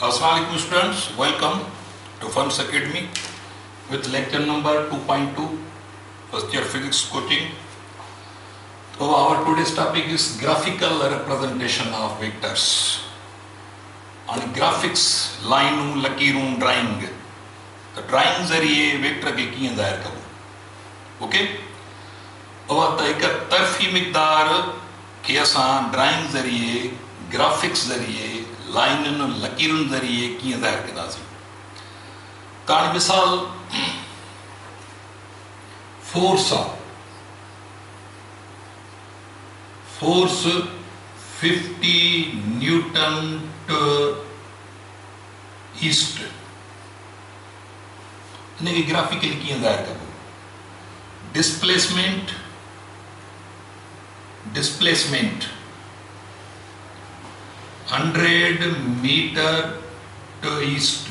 Assalamualaikum students, welcome to Funds Academy with lecture number 2.2, first year physics coaching. So our today's topic is graphical representation of vectors. And graphics, line, lakiroon, drawing. The drawing जरिए vector के किए ज़ाहिर करो. Okay? और तो एक तरफी मिकदार के असां drawing जरिए, graphics जरिए, लाइन लकीरुन जरिए किए ज़ाहिर कंदासीं. ताण मिसाल फोर्स 50 न्यूटन टू ईस्ट इनके ग्राफिकली किए ज़ाहिर कबो. Displacement 100 metre to east.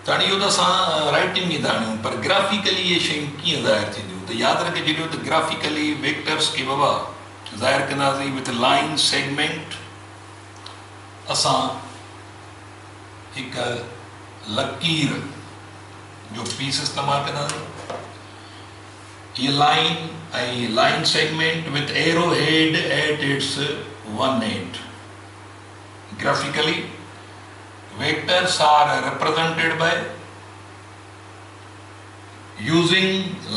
ताणियो तो असां राइटिंग में ताणियूं पर ग्राफिकली ये शयूं कीअं ज़ाहिर थींदियूं. तो यादि रखे छॾियो त ग्राफिकली वेक्टर्स खे बाबा ज़ाहिर कंदासीं विथ लाइन सेगमेंट. असां हिकु लकीर जो पीस इस्तेमालु कंदासीं. ये line segment with arrow head at its one end. Graphically, vectors are represented by using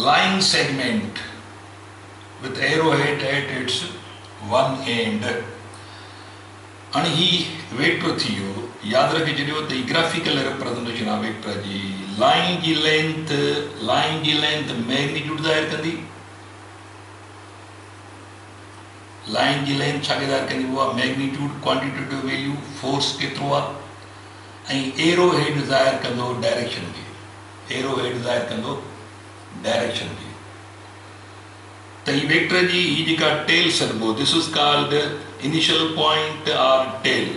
line segment with arrowhead at its one end. And he vector थियो याद रखे छॾियो त ग्राफिकल रिप्रेजेंटेशन ऑफ वेक्टर जी line जी length magnitude ज़ाहिर कंदी. Line की लेंथ छा ज़ाहिर कंदी हुआ मैग्नीट्यूड क्वांटिटेटिव वैल्यू फोर्स केतिरो आहे ऐं एरो हेड ज़ाहिर कंदो डायरेक्शन खे. त ही वेक्टर जी ही जेका टेल सॾिबो this is called initial point or tail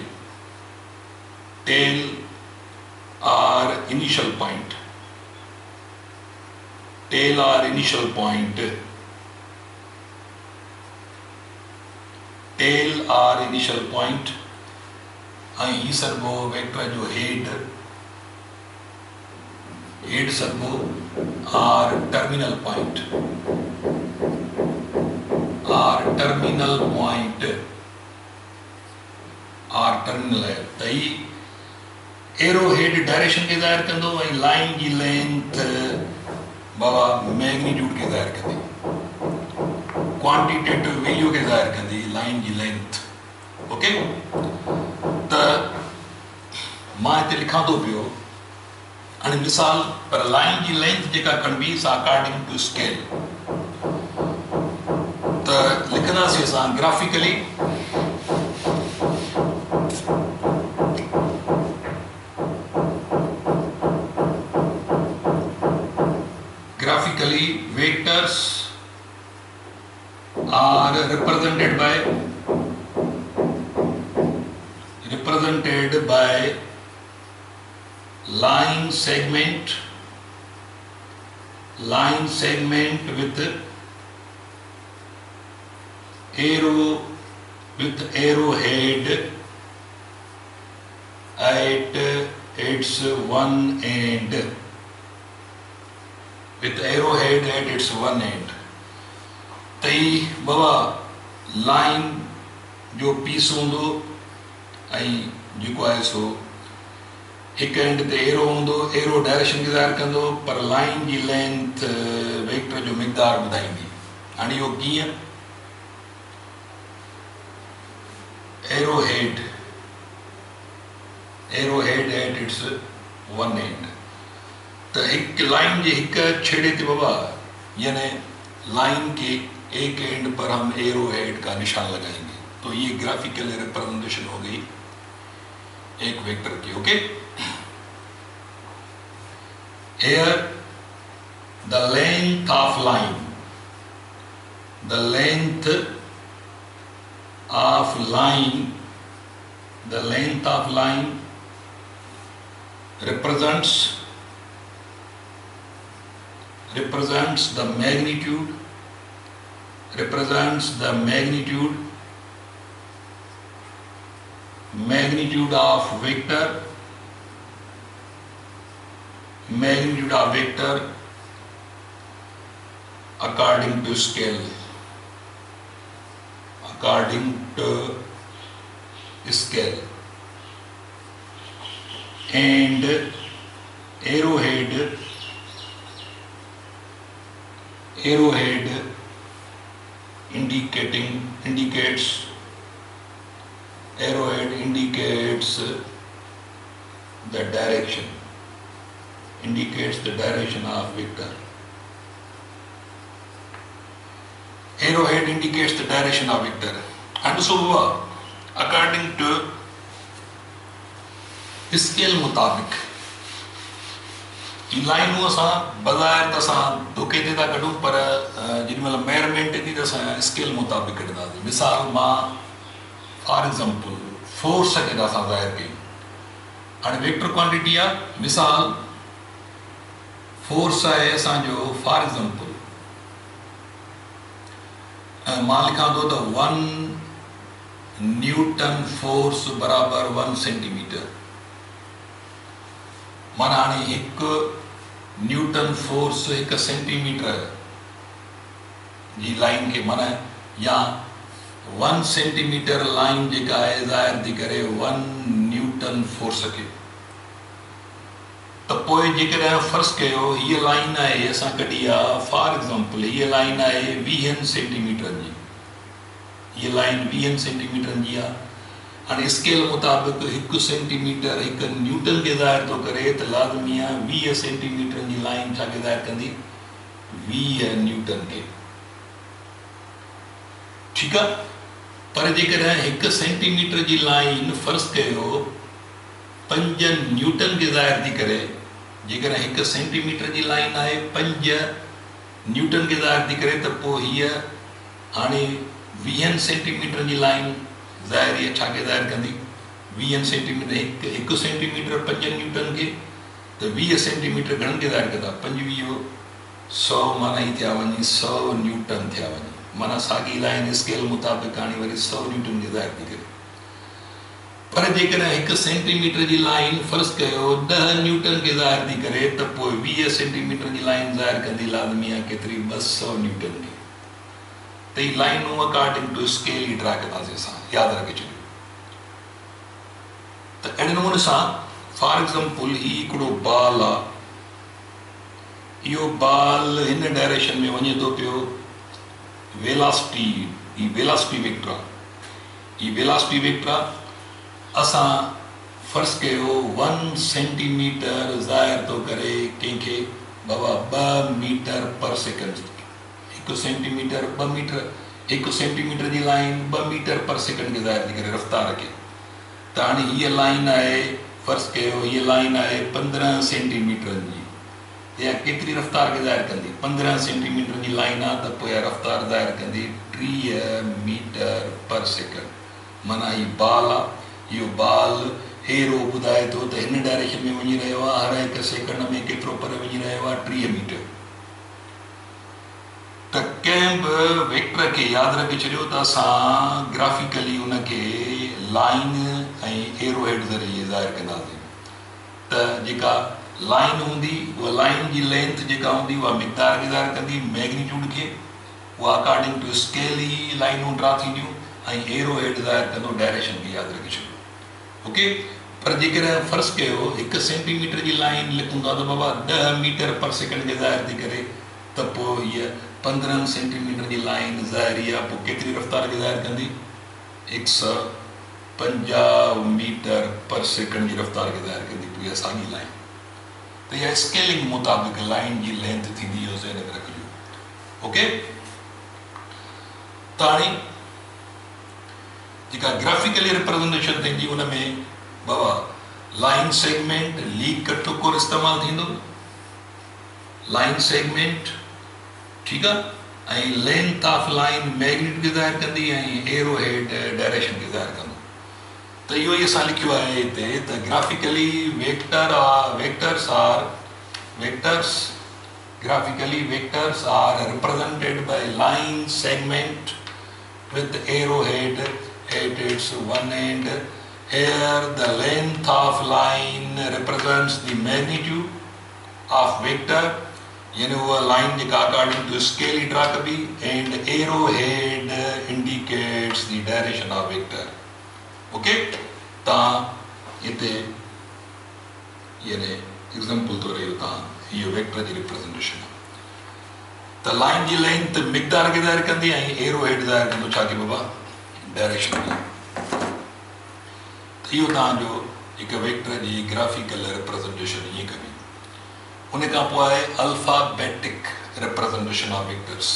or initial point. Tail or initial point ऐं ही सॾिबो वेक्टर जो हेड सॾिबो आर टर्मिनल पॉइंट. है त ही एरो हेड डायरेक्शन खे ज़ाहिर कंदो ऐं लाइन जी लेंथ बाबा मैग्नीट्यूड खे ज़ाहिर कंदी, क्वांटिटेटिव वैल्यू खे ज़ाहिर कंदी लाइन जी लेंथ. ओके त मां हिते लिखां थो पियो हाणे मिसाल पर लाइन जी लेंथ जेका कढबी अकॉर्डिंग टू स्केल. त लिखंदासीं असां graphically vectors are represented by line segment with arrowhead at its one end. तई बाबा लाइन जो पीस हूंदो ऐं जेको आहे सो हिकु एंड ते एरो हूंदो. एरो डायरेक्शन खे ज़ाहिर कंदो पर लाइन जी लेंथ वेक्टर जो मिक़दार ॿुधाईंदी. हाणे इहो कीअं arrowhead at its one and. तो एक लाइन के एक छेड़े थे बाबा यानी लाइन के एक एंड पर हम एरो हेड का निशान लगाएंगे. तो ये ग्राफिकल रिप्रेजेंटेशन हो गई एक वेक्टर की. Okay here the length of line represents the magnitude magnitude of vector according to scale, and arrowhead indicates the direction of vector. Arrowhead indicates the direction of vector. And so according to scale मुताबिक ये लाइनों सा बज़ाहिर तसा धोखे ते था कढूं पर जिनमें मेजरमेंट थी तसा स्केल मुताबिक कढदा थी. मिसाल मां फॉर एग्जांपल फोर्स के तसा ज़ाहिर कई हाणे वेक्टर क्वांटिटी आ. मिसाल फोर्स है असांजो फॉर एग्जांपल मां लिखां थो त 1 न्यूटन फोर्स बराबर 1 सेंटीमीटर. माना हाणे हिकु न्यूटन फोर्स 1 सेंटीमीटर जी लाइन के माना या 1 सेंटीमीटर लाइन जेका है ज़ाहिर थी करे 1 न्यूटन फोर्स के. तो पोइ जेकॾहिं फ़र्ज़ कयो हीअ लाइन आहे असां कढी आहे फॉर एग्जांपल हीअ लाइन आहे 20 सेंटीमीटर जी. हीअ लाइन 20 सेंटीमीटर जी आहे. हाणे स्केल मुताबिक 1 सेंटीमीटर 1 न्यूटन के ज़ाहिर थो करे त लाज़मी आहे 20 सेंटीमीटर जी लाइन छा के ज़ाहिर कंदी 20 न्यूटन के. ठीकु आहे. पर जेकॾहिं 1 सेंटीमीटर जी लाइन फ़र्ज़ कयो 5 न्यूटन के ज़ाहिर थी करे, जेकॾहिं 1 सेंटीमीटर जी लाइन आहे 5 न्यूटन के ज़ाहिर थी करे त पोइ हीअ हाणे 20 सेंटीमीटर जी लाइन ज़ाहिर छा के ज़ाहिर कंदी 20 सेंटीमीटर 1 सेंटीमीटर 5 न्यूटन के तो 20 सेंटीमीटर घणनि के ज़ाहिर कंदा 5 100 माना ही थिया वञी 100 न्यूटन थिया वञी. माना साॻी लाइन स्केल मुताबिक हाणे वरी 100 न्यूटन के ज़ाहिर थी करे. पर जेकॾहिं 1 सेंटीमीटर जी लाइन फ़र्ज़ कयो 10 न्यूटन के ज़ाहिर थी करे त पोइ 20 सेंटीमीटर जी लाइन ज़ाहिर कंदी लाज़मी आहे केतिरी 200 न्यूटन के. तो ये लाइनों अकॉर्डिंग टू स्केल ही ड्रा कंदासीं असां यादि रखे छॾियो. त अहिड़े नमूने सां फॉर एग्जांपल ही हिकिड़ो बाल आहे. इहो बाल हिन डायरेक्शन में वञे थो पियो वेलासिटी वेक्टर आहे. ही वेलासिटी वेक्टर आहे. असां फ़र्ज़ कयो 1 सेंटीमीटर ज़ाहिर थो करे कंहिंखे बाबा 2 मीटर पर सेकंड. 1 सेंटीमीटर 2 मीटर 1 सेंटीमीटर जी लाइन 2 मीटर पर सेकंड के ज़ाहिर थी करे रफ़्तार के. त हाणे हीअ लाइन आहे फ़र्ज़ कयो हीअ लाइन आहे 15 सेंटीमीटर जी. या केतिरी रफ़्तार के ज़ाहिर कंदी 15 सेंटीमीटर जी लाइन आहे त पोइ रफ़्तार ज़ाहिर कंदी 30 मीटर पर सेकंड. माना हीअ बाल आहे. इहो बाल हेरो ॿुधाए थो त हिन डायरेक्शन में वञी रहियो आहे. हर 1 सेकंड में केतिरो पर वञी रहियो आहे 30 मीटर. त कंहिं बि वेक्टर खे यादि रखे छॾियो त असां ग्राफिकली उनखे लाइन ऐं एरोहेड ज़रिए ज़ाहिर कंदासीं. त जेका लाइन हूंदी उहा लाइन जी लेंथ जेका हूंदी उहा मिक़दार खे ज़ाहिर कंदी मैग्नीट्यूड खे. उहा अकॉर्डिंग टू स्केल ई लाइनूं ड्रा थींदियूं ऐं एरोहेड ज़ाहिर कंदो डायरेक्शन खे यादि रखे छॾियो. ओके. पर जेकॾहिं फ़र्ज़ कयो 1 सेंटीमीटर जी लाइन लिखूं था त बाबा 10 मीटर पर सेकंड खे ज़ाहिर थी करे त पोइ हीअ 15 सेंटीमीटर की लाइन ज़ाहिरी आहे. पोइ केतिरी रफ़्तार खे ज़ाहिर कंदी 150 मीटर पर सेकंड की रफ़्तार खे ज़ाहिर कंदी. पोइ इहा साॻी लाइन. त इहा स्केलिंग मुताबिक लाइन जी लेंथ थींदी इहो ज़हन में रखिजो. ओके. त हाणे जेका ग्राफिकली रिप्रेज़ेंटेशन थींदी उन में बाबा लाइन सेगमेंट लीक कट टुकुर इस्तेमालु थींदो. लाइन सेगमेंट ठीक है. लेंथ ऑफ लाइन मैग्नीट्यूड के ज़ाहिर कंदी ऐं एरोहेड डायरेक्शन के ज़ाहिर कंदो. तो इहो ई असां लिखियो आहे हिते त graphically vectors are represented by line segment with arrowhead at its one end Here the length of line represents the magnitude of vector. यानी वो line जेका according to scale ही ड्रा कबी, and arrowhead indicates the direction of vector. Okay? ता इते यानी example तो रही होता ये vector की representation. ता line की length मिकदार के ज़ाहिर कंदी है, arrowhead ज़ाहिर कंदो छा के बाबा direction की. यो जो एक वेक्टर जी ग्राफिकल रिप्रेजेंटेशन ये कभी उन्हें कहा हुआ है alphabetic representation of vectors.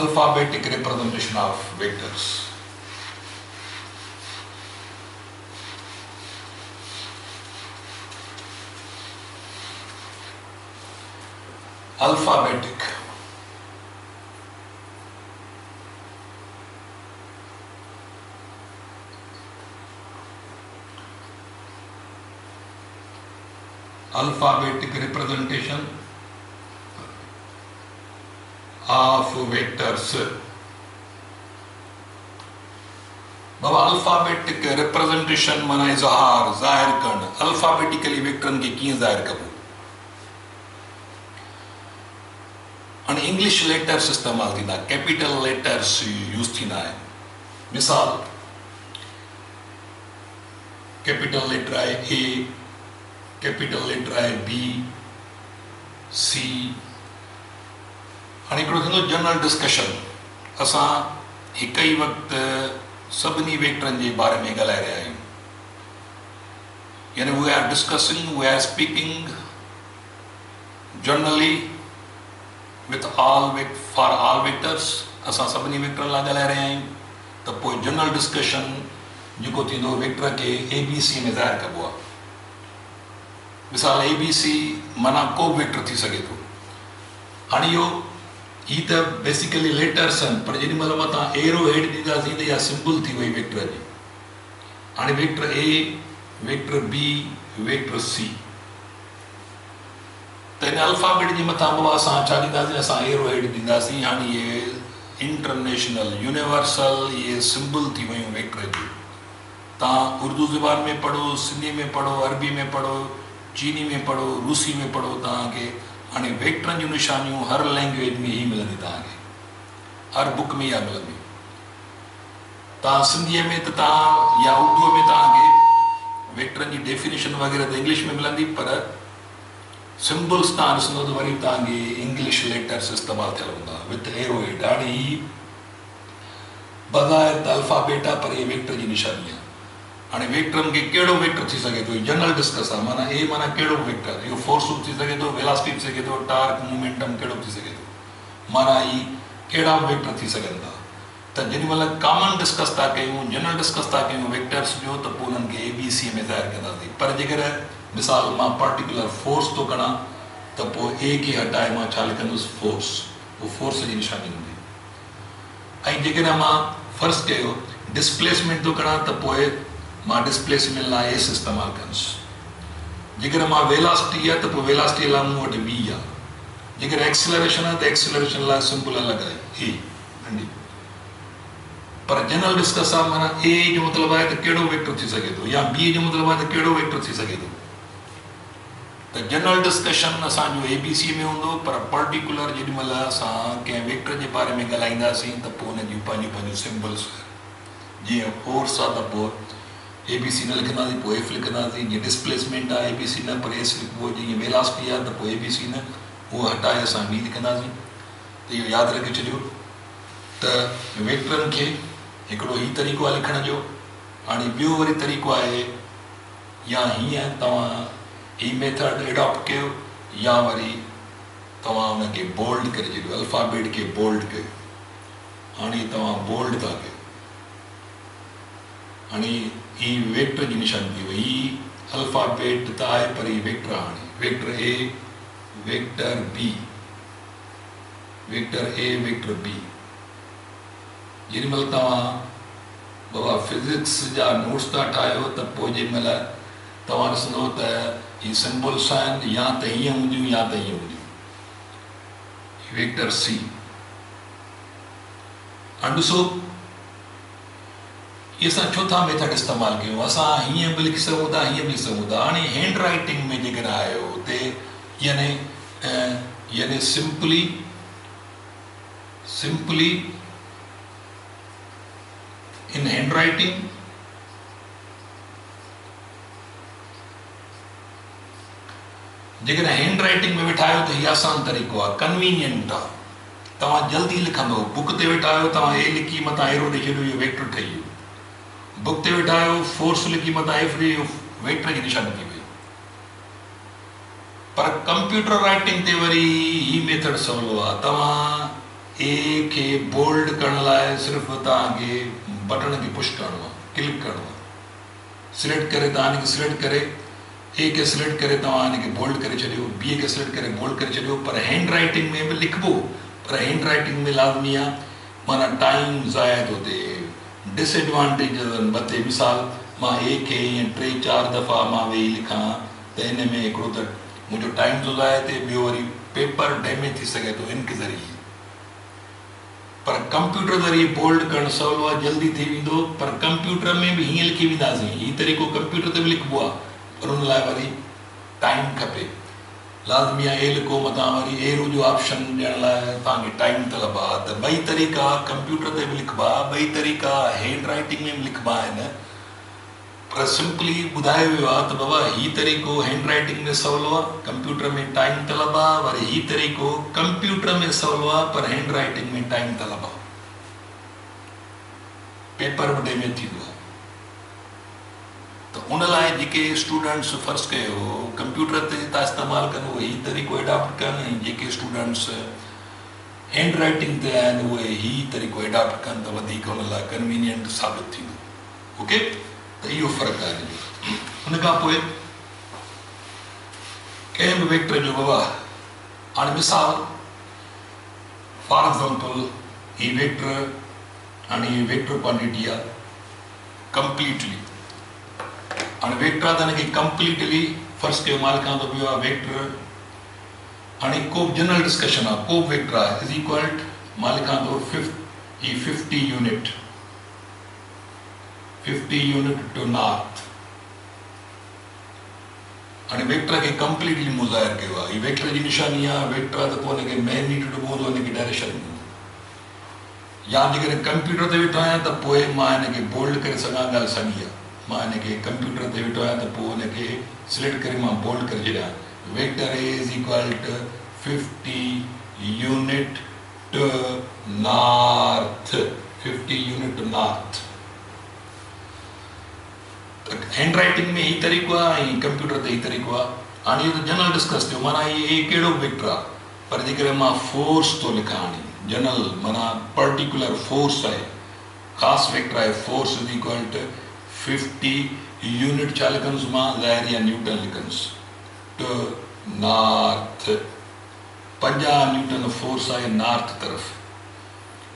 Alphabetic representation of vectors. Alphabetic alphabetic representation of vectors. Baba alphabetic representation माना इजहार जाहिर करना अल्फाबेटिकली वेक्टरन के कीं जाहिर कबो अन इंग्लिश लेटर्स इस्तेमाल थींदा, कैपिटल लेटर्स यूज थींदा है. मिसाल कैपिटल लेटर है ए, कैपिटल लेटर है बी, सी. हाणे हिकिड़ो थींदो जनरल डिस्कशन. असां हिकु ई वक़्तु सभिनी वेक्टरनि जे बारे में ॻाल्हाए रहिया आहियूं. यानी we are discussing, we are speaking generally with for all vectors. असां सभिनी वेक्टर लाइ ॻाल्हाए रहिया आहियूं. त पोइ जनरल डिस्कशन जेको थींदो वेक्टर खे ABC में ज़ाहिर कबो आहे. मिसाल ABC माना को वेक्टर थी सके थो. हाणे इहो ही त बेसिकली लेटर्स आहिनि, पर जेॾी महिल मां तव्हां एरो हेड ॾींदासीं त इहा सिंबल थी वई वेक्टर जी. हाणे vector A, vector B, vector C. त हिन अल्फाबेट जे मथां बाबा असां छा ॾींदासीं, असां एरो हेड ॾींदासीं. हाणे इहे इंटरनेशनल यूनिवर्सल इहे सिंबल थी वियूं वेक्टर जूं. तव्हां उर्दू ज़ुबान में पढ़ो, सिंधी में पढ़ो, अरबी में पढ़ो, चीनी में पढ़ो, रूसी में पढ़ो, तव्हांखे हाणे वेक्टरनि जूं निशानियूं हर लैंग्वेज में ई मिलंदी. तव्हांखे हर बुक में इहा मिलंदी. तव्हां सिंधीअ में त तव्हां या उर्दूअ में तव्हांखे वेक्टरनि जी डेफिनेशन वग़ैरह त इंग्लिश में मिलंदी, पर सिंबल्स तव्हां ॾिसंदो त वरी तव्हांखे इंग्लिश लेटर्स इस्तेमालु थियल हूंदा विथ एरो हेड. हाणे ही बग़ैर त अल्फाबेट आहे, पर इहे वेक्टर जी निशानी आहे. हाणे वेक्टरनि खे कहिड़ो वेक्टर थी सघे थो, जनरल डिस्कस आहे. माना ए माना कहिड़ो वेक्टर, इहो फोर्स थी सघे थो, वेलासिटी थी सघे थो, टार्क, मोमेंटम कहिड़ो थी सघे थो. माना ही कहिड़ा वेक्टर थी सघनि था. त जेॾी महिल कॉमन डिस्कस था कयूं, जनरल डिस्कस था कयूं वेक्टर्स जो, त पोइ उन्हनि खे ABC में ज़ाहिर कंदासीं. पर जेकर मिसाल मां पर्टिकुलर फोर्स थो कयां त पोइ ए खे हटाए मां छा लिखंदुसि, फोर्स. उहो फोर्स जी निशानी हूंदी. ऐं जेकॾहिं मां फर्ज़ कयो डिस्प्लेसमेंट थो कयां त पोइ मां डिस्प्लेसमेंट लाइ एस इस्तेमालु कंदुसि. जेकर मां वेलासिटी आहे त पोइ वेलासिटी लाइ मूं वटि V आहे. जेकर एक्सेलरेशन आहे त एक्सेलरेशन लाइ सिंपल अलॻि आहे, ए नंढी. पर जनरल डिस्कस आहे. माना ए जो मतिलबु आहे त कहिड़ो वेक्टर थी सघे थो, या B जो मतिलबु आहे त कहिड़ो वेक्टर थी सघे थो. त जनरल डिस्कशन असांजो ABC में हूंदो, पर पर्टिकुलर जेॾी महिल असां कंहिं वेक्टर जे बारे में ॻाल्हाईंदासीं त पोइ हुन जूं पंहिंजूं सिंबल्स. जीअं फोर्स आहे त पोइ ABC न लिखंदासीं, पोइ F लिखंदासीं. जीअं डिस्प्लेसमेंट आहे ABC न, पर S लिखिबो. जीअं वेलासिटी आहे त पोइ ABC न, उहो हटाए असां V लिखंदासीं. त इहो यादि रखे छॾियो त वेक्टरनि खे हिकिड़ो ही तरीक़ो आहे लिखण जो. हाणे ॿियो वरी तरीक़ो आहे, या हीअं तव्हां ही मेथड एडॉप्ट कयो, या वरी तव्हां हुनखे बोल्ड करे छॾियो, अल्फाबेट खे बोल्ड कयो. हाणे तव्हां बोल्ड था कयो. हाणे ही वेक्टर जी निशानी थी वई. ही अल्फाबेट त आहे, पर ही वेक्टर. हाणे vector A, vector B, vector A, vector B. जेॾी महिल तव्हां बाबा फिज़िक्स जा नोट्स था ठाहियो त पोइ जेॾी महिल तव्हां ॾिसंदो त ही सिंबल्स आहिनि, या त हीअं हूंदियूं या त हीअं हूंदियूं. Vector C. हाणे ॾिसो ये असां छो था मेथड इस्तेमालु कयूं, असां हीअं बि लिखी सघूं था, हीअं बि लिखी सघूं था। हाणे हैंड राइटिंग में जेकॾहिं आयो हुते यानी सिंपली इन हैंड राइटिंग जेकॾहिं हैंड राइटिंग में वेठा आहियो त हीअ आसान तरीक़ो आहे, कन्वीनियंट आहे। तव्हां जल्दी लिखंदो, बुक ते वेठा आहियो तव्हां ए लिखी मथां एरो ॾेई छॾियो, इहो वेक्टर ठही वियो। बुक ते वेठा आहियो फोर्स लिखी मथां एफ ॾेई, वेक्टर जी निशानी थी वई। पर कंप्यूटर राइटिंग ते वरी ही मेथड सवलो आहे। तव्हां ए खे बोल्ड करण लाइ सिर्फ़ु तव्हांखे बटन खे पुश करिणो आहे, क्लिक करिणो आहे। सिलेक्ट करे तव्हां हिनखे सिलेक्ट करे ए खे सिलेक्ट करे तव्हां हिनखे बोल्ड करे छॾियो, बी खे सिलेक्ट करे बोल्ड करे छॾियो। पर हैंड राइटिंग में बि लिखिबो, पर हैंड राइटिंग में लाज़मी आहे माना टाइम ज़ाया थो थिए। डिसएडवांटेज ॿ टे मिसाल, मां ए खे ईअं 3-4 दफ़ा मां वेही लिखां त हिन में हिकिड़ो त मुंहिंजो टाइम थो ज़ाया थिए, ॿियो वरी पेपर डैमेज थी सघे थो इंक ज़रिए। पर कंप्यूटर ज़रिए बोल्ड करणु सवलो आहे, जल्दी थी वेंदो। पर कंप्यूटर में बि हीअं लिखी वेंदासीं, हीउ तरीक़ो कंप्यूटर ते बि लिखिबो आहे, पर उन लाइ वरी टाइम खपे। लाज़मी आहे ए लिखो, मथां वरी एरो जो ऑप्शन ॾियण लाइ तव्हांखे टाइम तलब आहे। त ॿई तरीक़ा कंप्यूटर ते बि लिखिबा, ॿई तरीक़ा हैंड राइटिंग में बि लिखिबा आहिनि। पर सिंपली ॿुधायो वियो आहे त बाबा हीउ तरीक़ो हैंड राइटिंग में सवलो आहे, कंप्यूटर में टाइम तलब आहे। वरी हीउ तरीक़ो कंप्यूटर में सवलो आहे, पर हैंड राइटिंग में टाइम तलब आहे, पेपर बि डैमेज थींदो आहे। त उन लाइ जेके स्टूडेंट्स फ़र्ज़ु कयो कंप्यूटर ते था इस्तेमालु कनि, उहे हीउ तरीक़ो एडॉप्ट कनि, ऐं जेके स्टूडेंट्स हैंड राइटिंग ते आहिनि उहे हीउ तरीक़ो एडॉप्ट कनि त वधीक हुन लाइ कन्वीनियंट साबित थींदो। ओके, त इहो फ़र्क़ु आहे। हुन खां पोइ कंहिं बि वेक्टर जो बाबा, हाणे मिसाल फॉर एग्ज़ाम्पल हीउ वेक्टर, हाणे हीअ वेक्टर क्वांटिटी आहे कंप्लीटली। हाणे वेक्टर आहे त हिनखे कंप्लीटली फ़र्ज़ु कयो मां लिखां थो पियो आहे वेक्टर। हाणे को बि जनरल डिस्कशन आहे, को बि वेक्टर आहे इज़ इक्वल मां लिखां थो 50 यूनिट, 50 यूनिट टू नॉर्थ। हाणे वेक्टर खे कंप्लीटली मुज़ाहिर कयो आहे, हीअ वेक्टर जी निशानी आहे। वेक्टर आहे त पोइ हिनखे मैग्नीट्यूड पवंदो, हिनखे डायरेक्शन पवंदो। या जेकॾहिं कंप्यूटर ते वेठो आहियां त पोइ मां हिनखे बोल्ड करे सघां, ॻाल्हि साॻी आहे। मां हिनखे कंप्यूटर ते वेठो आहियां त पोइ हिनखे सिलेक्ट करे मां बोल्ड करे छॾियां। Vector is equal to 50 unit to north, 50 unit to north. त हैंड राइटिंग में हीउ तरीक़ो आहे ऐं कंप्यूटर ते हीउ तरीक़ो आहे। हाणे इहो त जनरल डिस्कस थियो, माना इहे कहिड़ो वेक्टर आहे। पर जेकॾहिं मां फोर्स थो लिखां, हाणे जनरल माना पर्टिकुलर फोर्स आहे, ख़ासि वेक्टर आहे, force is equal to 50 unit छा लिखंदुसि मां, ज़ाहिर या न्यूटन लिखंदुसि, टू नॉर्थ। 50 न्यूटन फोर्स आहे नॉर्थ तरफ़।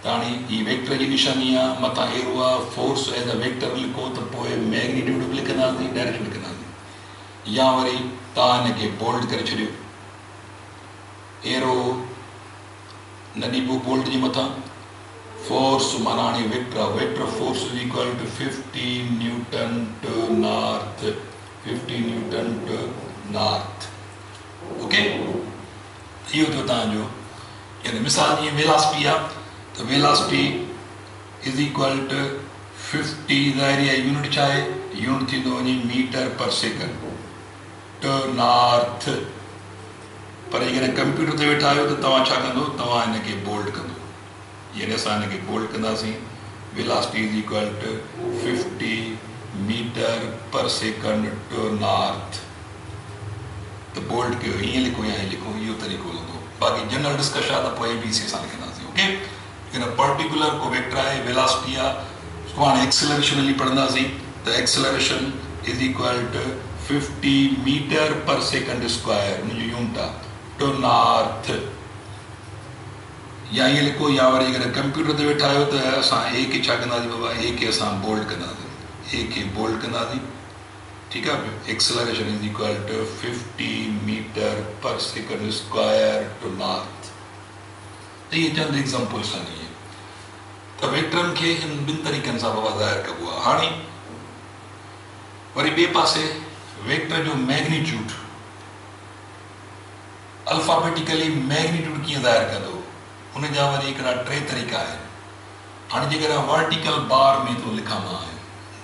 त हाणे हीअ वेक्टर जी निशानी आहे, मथां एरो आहे, फोर्स एज़ अ वेक्टर लिखो त पोइ मैग्नीट्यूड बि लिखंदासीं, डायरेक्शन लिखंदासीं। या वरी तव्हां हिनखे बोल्ड करे छॾियो, एरो न ॾिबो बोल्ड जे मथां, फोर्स माना हाणे वेक्टर आहे, vector force is equal to 50 newton to north, 50 newton to north. Okay, इहो थियो तव्हांजो। यानी मिसाल जीअं वेलासिटी आहे त वेलासिटी इज़ इक्वल टू 50, ज़ाहिर आहे यूनिट छा आहे, यूनिट थींदो वञे metre per second to north. पर जेकॾहिं कंप्यूटर ते वेठा आहियो त तव्हां छा कंदो, तव्हां हिनखे बोल्ड कंदो। यानी असां हिनखे बोल्ड कंदासीं, velocity is equal to 50 metre per second to north. त बोल्ड कयो, हीअं लिखो या हीअं लिखो, इहो तरीक़ो हलंदो। बाक़ी जनरल डिस्कशन आहे त पोइ ABC सां लिखंदासीं। ओके, लेकिन पर्टिकुलर को वेक्टर आहे, वेलासिटी आहे। तो हाणे एक्सेलरेशन हली पढ़ंदासीं त acceleration is equal to 50 metre per second square, हुनजो यूनिट आहे, टू नॉर्थ। या ईअं लिखो, या वरी अगरि कंप्यूटर ते वेठा आहियो त असां ए खे छा कंदासीं बाबा, ए खे असां बोल्ड कंदासीं, ए खे बोल्ड कंदासीं। ठीकु आहे, acceleration is equal to 50 metre per second square to north. त इहे चंद एग्ज़ाम्पल्स आहिनि। इहे त वेक्टरन खे इन ॿिनि तरीक़नि सां बाबा ज़ाहिर कबो आहे। हाणे वरी ॿिए पासे वेक्टर जो मैग्नीट्यूड अल्फाबेटिकली मैग्नीट्यूड कीअं ज़ाहिर कंदो, उन जा वरी हिकिड़ा टे तरीक़ा आहिनि। हाणे जेकर वर्टिकल बार में थो लिखां मां,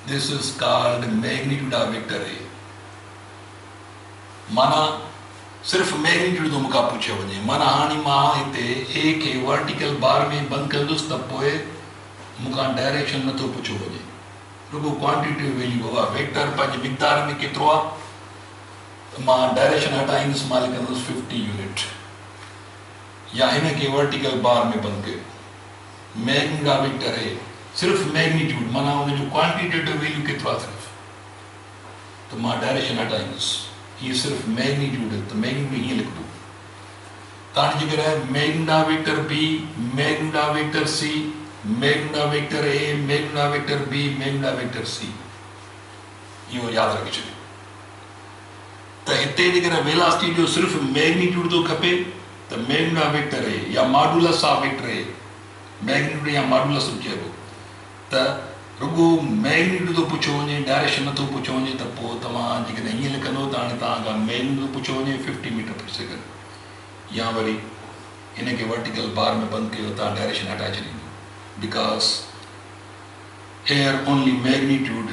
this is called magnitude of vector ए। माना सिर्फ़ु मैग्नीट्यूड थो मूंखां पुछियो वञे, माना हाणे मां हिते ए खे वर्टिकल बार में बंदि कंदुसि त पोइ मूंखां डायरेक्शन नथो पुछियो वञे, रुगो क्वांटिटेटिव वैल्यू बाबा वेक्टर पंहिंजे मिक़दार में केतिरो आहे, मां डायरेक्शन हटाईंदुसि, मां लिखंदुसि 50 यूनिट, या हिन खे वर्टिकल बार में बंदि कयो। मैग्नीट्यूड ऑफ वेक्टर ए सिर्फ़ु मैग्नीट्यूड माना हुनजो क्वांटिटेटिव वैल्यू केतिरो आहे सिर्फ़ु, त मां डायरेक्शन हटाईंदुसि, हीअ सिर्फ़ु मैग्नीट्यूड है, तो मैग्नीट्यूड हीअं लिखबो। त हाणे जेकर magnitude of vector B, magnitude of vector C, magnitude of vector A, magnitude of vector B, magnitude of vector C, इहो यादि रखी छॾियो। त हिते जेकर वेलासिटी जो सिर्फ़ु मैग्नीट्यूड थो खपे त मैग्नीट्यूड ऑफ वेक्टर ए या modulus of vector A, magnitude या मॉडुलस चइबो, त रुगो मैग्नीट्यूड थो पुछियो वञे, डायरेक्शन नथो पुछियो वञे, त पोइ तव्हां जेकॾहिं हीअं लिखंदो त हाणे तव्हांखां मैग्नीट्यूड पुछियो वञे 50 मीटर पर सेकेंड, या वरी हिन खे वर्टिकल बार में बंदि कयो, तव्हां डायरेक्शन हटाए छॾींदो, because here only magnitude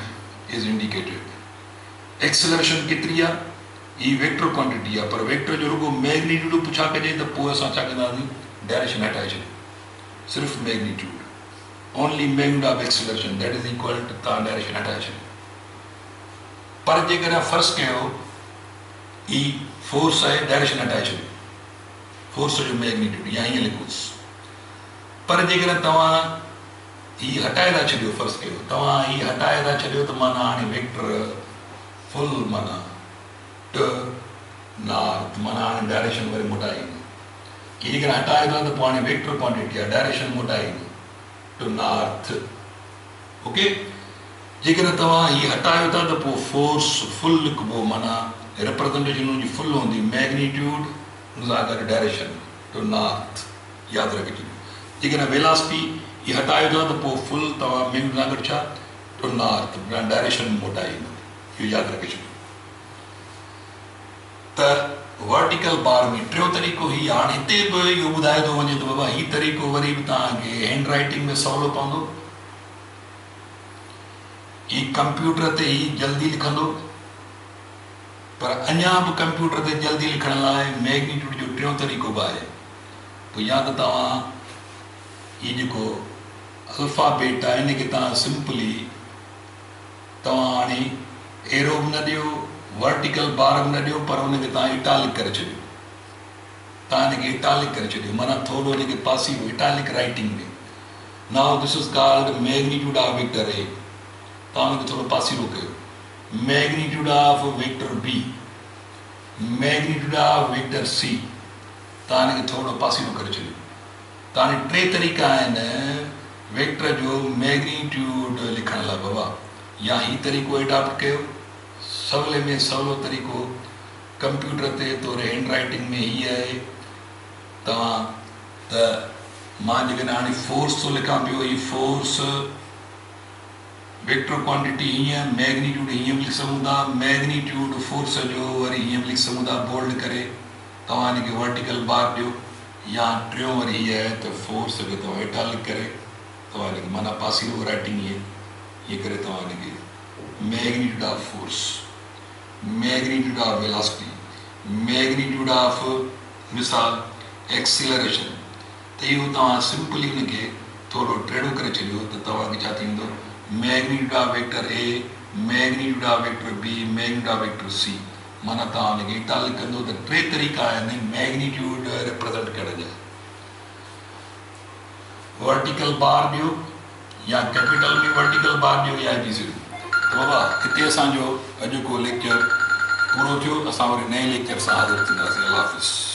is indicated. Acceleration केतिरी आहे, ही वेक्टर क्वांटिटी आहे, पर वेक्टर जो रुगो मैग्नीट्यूड पुछा कजे त पोइ असां छा कंदासीं, डायरेक्शन हटाए छॾियो, सिर्फ़ु magnitude, only magnitude of acceleration that is equal to तव्हां डायरेक्शन हटाए छॾियो। पर जेकर फर्ज़ कयो ही फोर्स आहे, डायरेक्शन हटाए छॾियो, फोर्स जो मैग्नीट्यूड या हीअं लिखोसि। पर जेकर तव्हां ही हटाए था छॾियो, फर्ज़ कयो तव्हां ही हटाए था छॾियो, त माना हाणे वेक्टर फुल माना नॉर्थ, माना हाणे डायरेक्शन वरी मोटाए ईंदो। ही जेकर हटाए थो त पोइ हाणे वेक्टर क्वांटिटी आहे, डायरेक्शन मोटाए ईंदो टू नॉर्थ। ओके, जेकर तव्हां ही हटायो था त पोइ फोर्स फुल लिखबो, माना रिप्रेजेंटेशन हुनजी फुल हूंदी, मैग्नीट्यूड हुन सां गॾु डायरेक्शन टू नॉर्थ, यादि रखी छॾियो। जेकर वेलासिटी ही हटायो था त पोइ फुल तव्हां मैग्नीट्यूड सां गॾु छा टू नॉर्थ, डायरेक्शन मोटाए ईंदो, इहो यादि रखी छॾियो। त वर्टिकल बार में टियों तरीक़ो ही, हाणे हिते बि इहो ॿुधाए थो वञे त बाबा ही तरीक़ो वरी बि तव्हांखे हैंड राइटिंग में सवलो पवंदो, ही कंप्यूटर ते ही जल्दी लिखंदो, पर अञा बि कंप्यूटर ते जल्दी लिखण लाइ मैग्नीट्यूड जो टियों तरीक़ो बि आहे। पोइ या त तव्हां ही जेको अल्फाबेट आहे हिन खे तव्हां सिंपली तव्हां हाणे एरो बि न ॾियो, वर्टिकल बार बि न ॾियो, पर हुनखे तव्हां इटालिक करे छॾियो, तव्हां हिनखे इटालिक करे छॾियो, माना थोरो हिनखे पासीरो इटालिक राइटिंग में। Now this is called magnitude of vector A, तव्हां हुनखे थोरो पासीरो कयो। Magnitude of vector B, magnitude of vector C, तव्हां हिनखे थोरो पासीरो करे छॾियो। त हाणे टे तरीक़ा आहिनि वेक्टर जो मैग्नीट्यूड लिखण लाइ बाबा, या ही तरीक़ो एडॉप्ट कयो, सवले में सवलो तरीक़ो कंप्यूटर ते तोरे हैंड राइटिंग में ही आहे। तव्हां त मां जेकॾहिं हाणे फोर्स थो लिखां पियो, ही फोर्स वेक्टर क्वांटिटी हीअं, मैग्नीट्यूड हीअं बि लिखी सघूं था, मैग्नीट्यूड फोर्स जो वरी हीअं बि लिखी सघूं था बोल्ड करे, तव्हां हिनखे वर्टिकल बार ॾियो, या टियों वरी हीअ आहे त फोर्स खे तव्हां इटालिक करे तव्हां हिनखे माना पासीरो राइटिंग हीअं करे तव्हां हिनखे magnitude of force, magnitude of velocity, magnitude of मिसाल एक्सीलरेशन, त इहो तव्हां सिंपली हुनखे थोरो टेढ़ो करे छॾियो त तव्हांखे छा थींदो, magnitude of vector A, magnitude of vector B, magnitude of vector C, माना तव्हां हुनखे इटालिक कंदो। त टे तरीक़ा आहिनि मैग्नीट्यूड रिप्रेजेंट करण जा, वर्टिकल बार ॾियो, या कैपिटल में वर्टिकल बार ॾियो, या एबीसीडी। त बाबा हिते असांजो अॼु को लेक्चर पूरो थियो, असां वरी नए लेक्चर सां हाज़िर थींदासीं। अल्लाह हाफ़िज़।